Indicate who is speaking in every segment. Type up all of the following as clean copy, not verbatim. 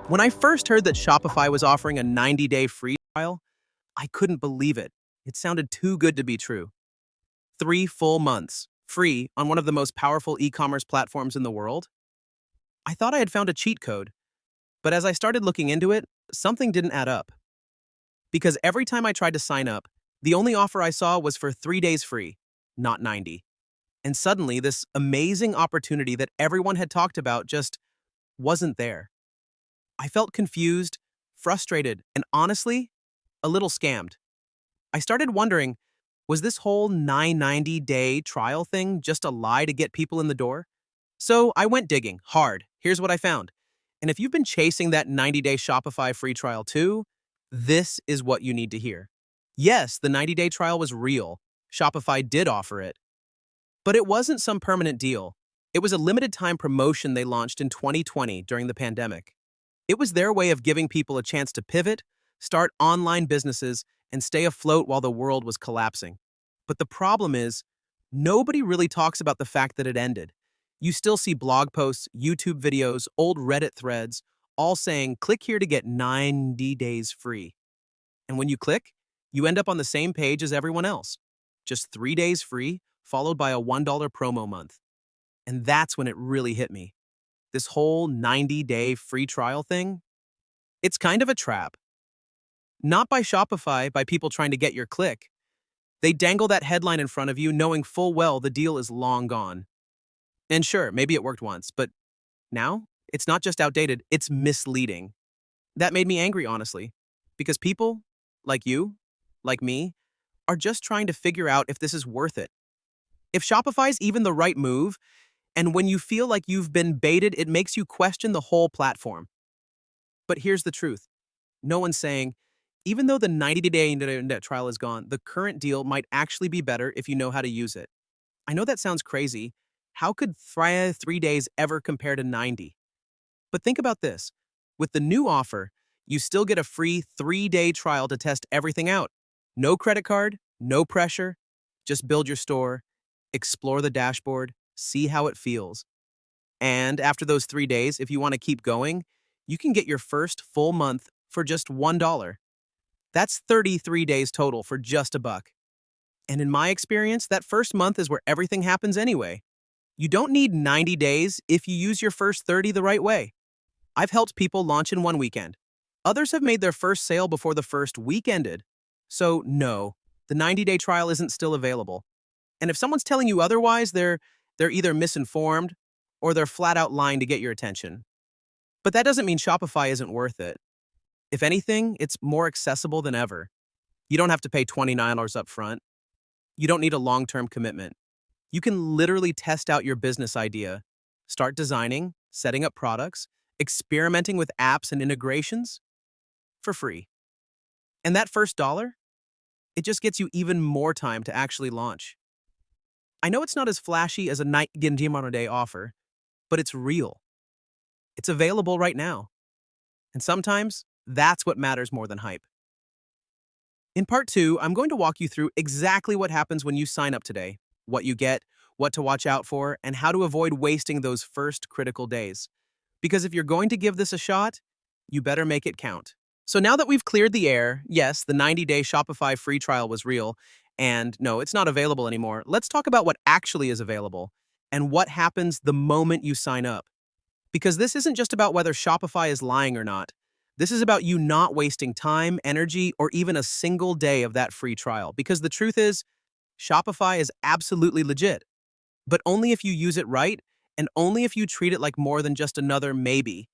Speaker 1: When I first heard that Shopify was offering a 90-day free trial, I couldn't believe it. It sounded too good to be true. 3 full months, free on one of the most powerful e-commerce platforms in the world? I thought I had found a cheat code, but as I started looking into it, something didn't add up. Because every time I tried to sign up, the only offer I saw was for 3 days free, not 90. And suddenly, this amazing opportunity that everyone had talked about just wasn't there. I felt confused, frustrated, and honestly, a little scammed. I started wondering, was this whole 990-day trial thing just a lie to get people in the door? So I went digging hard. Here's what I found. And if you've been chasing that 90-day Shopify free trial too, this is what you need to hear. Yes, the 90-day trial was real. Shopify did offer it. But it wasn't some permanent deal. It was a limited time promotion they launched in 2020 during the pandemic. It was their way of giving people a chance to pivot, start online businesses, and stay afloat while the world was collapsing. But the problem is, nobody really talks about the fact that it ended. You still see blog posts, YouTube videos, old Reddit threads, all saying, click here to get 90 days free. And when you click, you end up on the same page as everyone else. Just 3 days free, followed by a $1 promo month. And that's when it really hit me. This whole 90-day free trial thing, it's kind of a trap. Not by Shopify, by people trying to get your click. They dangle that headline in front of you knowing full well the deal is long gone. And sure, maybe it worked once, but now it's not just outdated, it's misleading. That made me angry, honestly, because people, like you, like me, are just trying to figure out if this is worth it. If Shopify's even the right move, and when you feel like you've been baited, it makes you question the whole platform. But here's the truth. No one's saying, even though the 90-day internet trial is gone, the current deal might actually be better if you know how to use it. I know that sounds crazy. How could 3 days ever compare to 90? But think about this. With the new offer, you still get a free 3-day trial to test everything out. No credit card, no pressure. Just build your store, explore the dashboard, see how it feels. And after those 3 days, if you want to keep going, you can get your first full month for just $1. That's 33 days total for just $1. And in my experience, that first month is where everything happens anyway. You don't need 90 days if you use your first 30 the right way. I've helped people launch in one weekend. Others have made their first sale before the first week ended. So no, the 90-day trial isn't still available. And if someone's telling you otherwise, they're either misinformed or they're flat out lying to get your attention. But that doesn't mean Shopify isn't worth it. If anything, it's more accessible than ever. You don't have to pay $29 up front. You don't need a long-term commitment. You can literally test out your business idea, start designing, setting up products, experimenting with apps and integrations for free. And that first dollar, it just gets you even more time to actually launch. I know it's not as flashy as a 90-day offer, but it's real. It's available right now. And sometimes, that's what matters more than hype. In part 2, I'm going to walk you through exactly what happens when you sign up today, what you get, what to watch out for, and how to avoid wasting those first critical days. Because if you're going to give this a shot, you better make it count. So now that we've cleared the air, yes, the 90-day Shopify free trial was real, and no, it's not available anymore. Let's talk about what actually is available and what happens the moment you sign up. Because this isn't just about whether Shopify is lying or not. This is about you not wasting time, energy, or even a single day of that free trial. Because the truth is, Shopify is absolutely legit. But only if you use it right, and only if you treat it like more than just another maybe.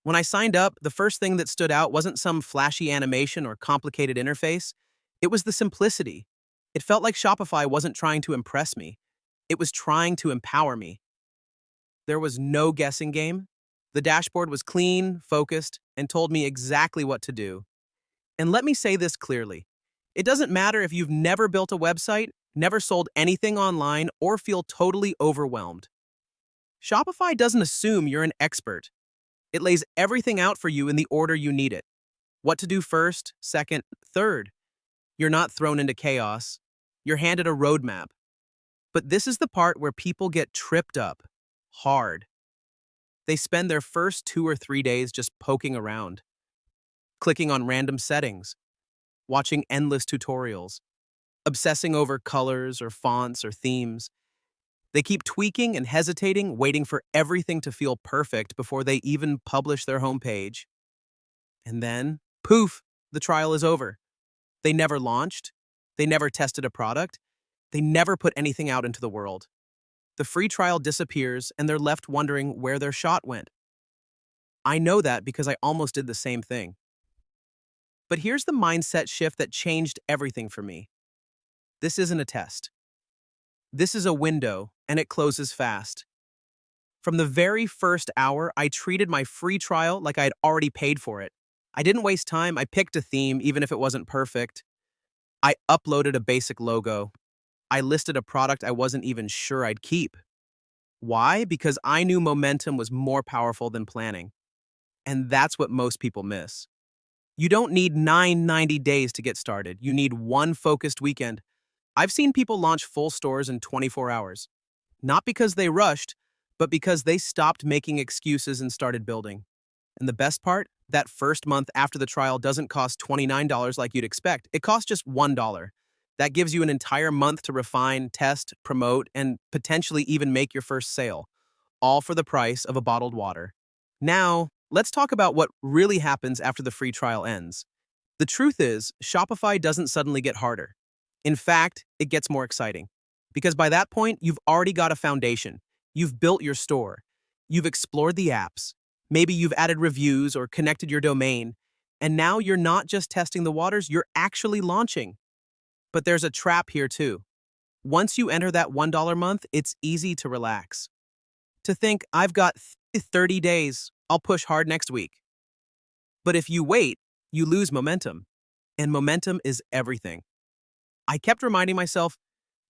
Speaker 1: When I signed up, the first thing that stood out wasn't some flashy animation or complicated interface. It was the simplicity. It felt like Shopify wasn't trying to impress me. It was trying to empower me. There was no guessing game. The dashboard was clean, focused, and told me exactly what to do. And let me say this clearly. It doesn't matter if you've never built a website, never sold anything online, or feel totally overwhelmed. Shopify doesn't assume you're an expert. It lays everything out for you in the order you need it. What to do first, second, third. You're not thrown into chaos. You're handed a roadmap. But this is the part where people get tripped up. Hard. They spend their first 2 or 3 days just poking around, clicking on random settings, watching endless tutorials, obsessing over colors or fonts or themes. They keep tweaking and hesitating, waiting for everything to feel perfect before they even publish their homepage. And then, poof, the trial is over. They never launched. They never tested a product. They never put anything out into the world. The free trial disappears and they're left wondering where their shot went. I know that because I almost did the same thing. But here's the mindset shift that changed everything for me. This isn't a test. This is a window, and it closes fast. From the very first hour, I treated my free trial like I had already paid for it. I didn't waste time. I picked a theme, even if it wasn't perfect. I uploaded a basic logo. I listed a product I wasn't even sure I'd keep. Why? Because I knew momentum was more powerful than planning. And that's what most people miss. You don't need 90 days to get started. You need one focused weekend. I've seen people launch full stores in 24 hours. Not because they rushed, but because they stopped making excuses and started building. And the best part? That first month after the trial doesn't cost $29 like you'd expect. It costs just $1. That gives you an entire month to refine, test, promote, and potentially even make your first sale, all for the price of a bottled water. Now, let's talk about what really happens after the free trial ends. The truth is, Shopify doesn't suddenly get harder. In fact, it gets more exciting. Because by that point, you've already got a foundation. You've built your store. You've explored the apps. Maybe you've added reviews or connected your domain. And now you're not just testing the waters, you're actually launching. But there's a trap here too. Once you enter that $1 month, it's easy to relax. To think, I've got 30 days, I'll push hard next week. But if you wait, you lose momentum. And momentum is everything. I kept reminding myself,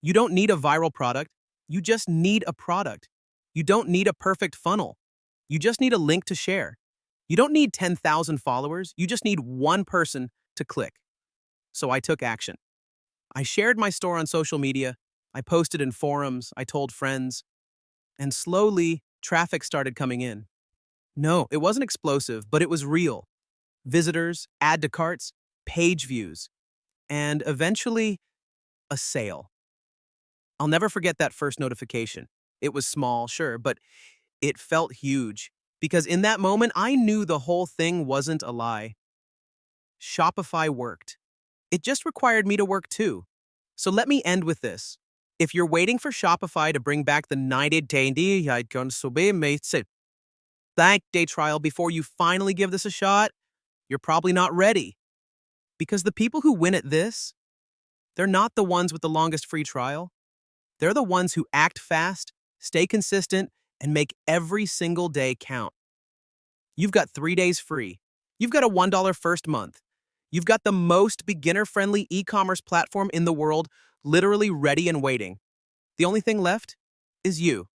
Speaker 1: you don't need a viral product, you just need a product. You don't need a perfect funnel. You just need a link to share. You don't need 10,000 followers, you just need one person to click. So I took action. I shared my store on social media, I posted in forums, I told friends, and slowly, traffic started coming in. No, it wasn't explosive, but it was real. Visitors, add to carts, page views, and eventually, a sale. I'll never forget that first notification. It was small, sure, but it felt huge. Because in that moment, I knew the whole thing wasn't a lie. Shopify worked. It just required me to work too. So let me end with this. If you're waiting for Shopify to bring back the 90-day trial before you finally give this a shot, you're probably not ready. Because the people who win at this, they're not the ones with the longest free trial. They're the ones who act fast, stay consistent, and make every single day count. You've got 3 days free. You've got a $1 first month. You've got the most beginner-friendly e-commerce platform in the world, literally ready and waiting. The only thing left is you.